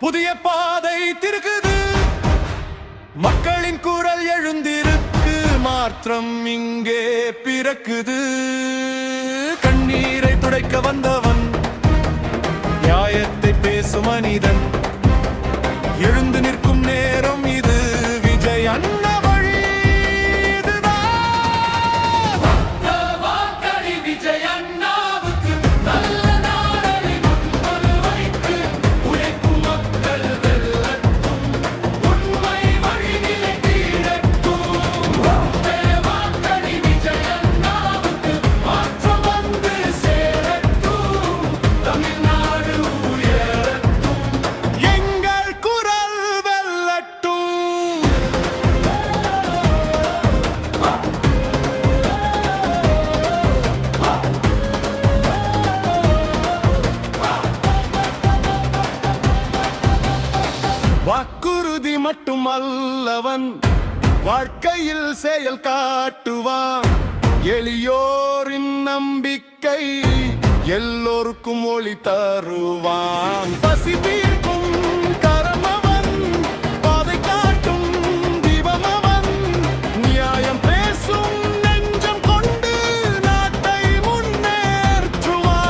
புதிய பாதை திருக்குது, மக்களின் குரல் எழுந்திருக்கு, மாற்றம் இங்கே பிறக்குது. கண்ணீரை துடைக்க வந்தவன், நியாயத்தை பேசும் மனிதன், எழுந்து நிற்கும் நேரம் இது. விஜய் அண்ணா வழி இதுதான். வாக்களி விஜய் அண்ணாவுக்கு, நல்ல நாளை முன்பு வைத்து, உழைக்கும் மக்கள் வெல்லட்டும், உண்மை வழி நிலைத்திடட்டும். வாக்களி விஜய் அண்ணாவுக்கு, மாற்றம் வந்து சேரட்டும், தமிழ்நாடு உயரட்டும், எங்கள் குரல் வெல்லட்டும். வாக்குறுதி மட்டுமல்லவன், வாழ்க்கையில் செயல் காட்டுவான். எளியோரின் நம்பிக்கை எல்லோருக்கும் ஒளி தருவான். பசி தீர்க்கும் கரமவன், பாதை காட்டும் தீபமவன், நியாயம் பேசும் நெஞ்சம் கொண்டு நாட்டை முன்னேற்றுவான்.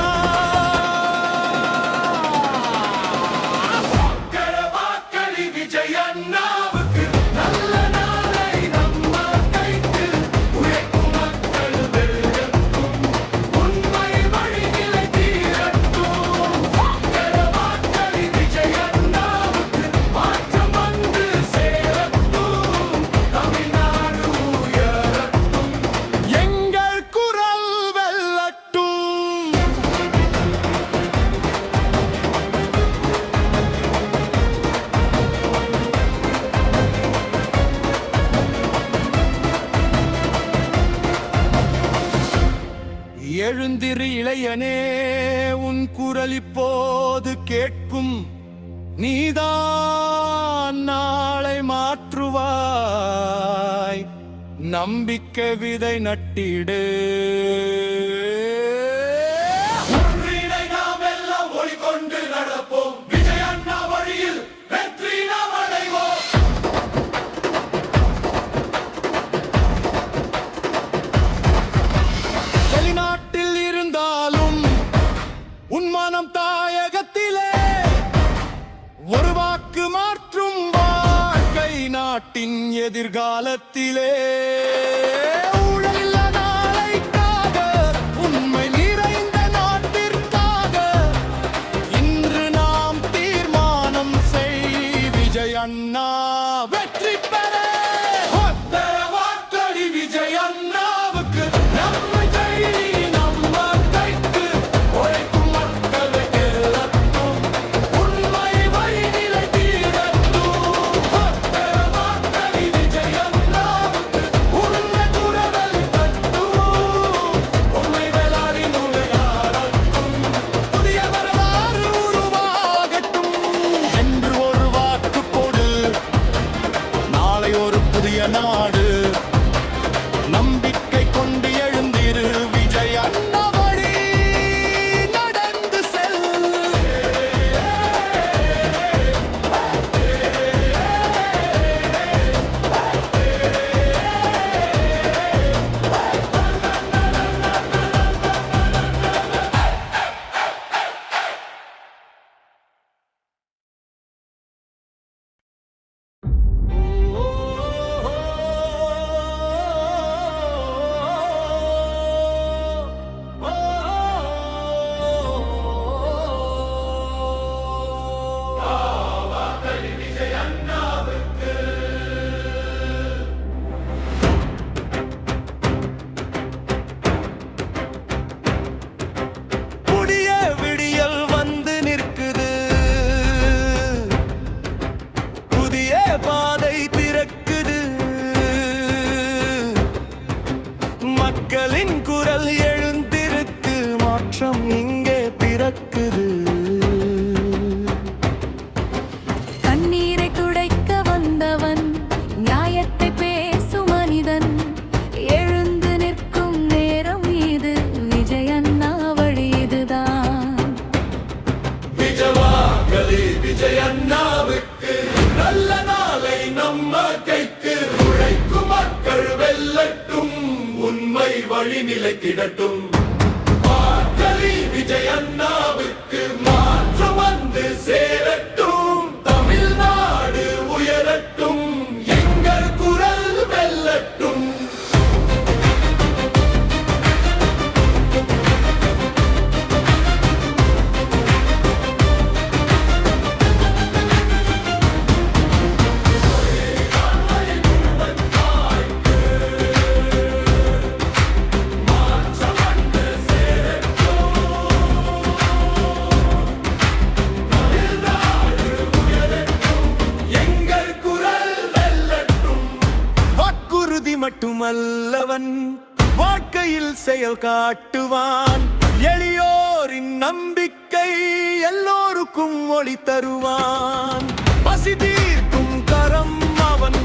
வாக்களி விஜய் அண்ணாவுக்கு, நல்ல நாளை நம்ம கைக்கு, உழைக்கும் மக்கள் வெல்லட்டும், உண்மை வழி நிலைத்திடட்டும். வாக்களி விஜய் அண்ணாவுக்கு, மாற்றம் வந்து சேரட்டும், தமிழ்நாடு உயரட்டும், எங்கள் குரல் வெல்லட்டும். எழுந்திரு இளையனே, உன் குரல் இப்போது கேட்கும். நீதான் நாளை மாற்றுவாய், நம்பிக்கை விதை நட்டிடு. ஒன்றினை நாம் எல்லாம் ஒளிகொண்டு நடப்போம், விஜய் அண்ணா வழியில் வெற்றி நாம் அடைவோம். வெளிநாட்டில் இருந்தாலும் உன் மனம் தாயகத்திலே, ஒரு வாக்கு மாற்றும் வாழ்க்கை நாட்டின் எதிர்காலத்திலே. ஊழலில்லா நாளைக்காக, உண்மை நிறைந்த நாட்டிற்காக, இன்று நாம் தீர்மானம் செய். விஜய் அண்ணா வெற்றி பெற. வாக்களி விஜய் அண்ணாவுக்கு, நம்மை கைதி நம்ம கைக்கு, உழைக்கும் மக்களை வெல்லட்டும், உண்மை வழி நிலைத்திடட்டும். வாக்களி விஜய் அண்ணாவுக்கு, உண்மை குரல் தட்டும், உண்மை வேளாடி நுழையாடட்டும், புதிய வரலாறு உருவாகட்டும். என்று ஒரு வாக்கு கொடு, வாக்களி விஜய் அண்ணாவுக்கு, நல்ல நாளை நம்ம கைக்கு. உழைக்கும் மக்கள் வெல்லட்டும், உண்மை வழி நிலைத்திடட்டும். வாக்களி விஜய் அண்ணாவுக்கு, மாற்றம் வந்து சேரட்டும். தமிழ்நாடு உயரட்டும், எங்கள் குரல் வெல்லட்டும். மட்டுமல்லவன் வாழ்க்கையில் செயல் காட்டுவான். எளியோரின் நம்பிக்கை எல்லோருக்கும் ஒளி தருவான். பசி தீர்க்கும் கரம் அவன்,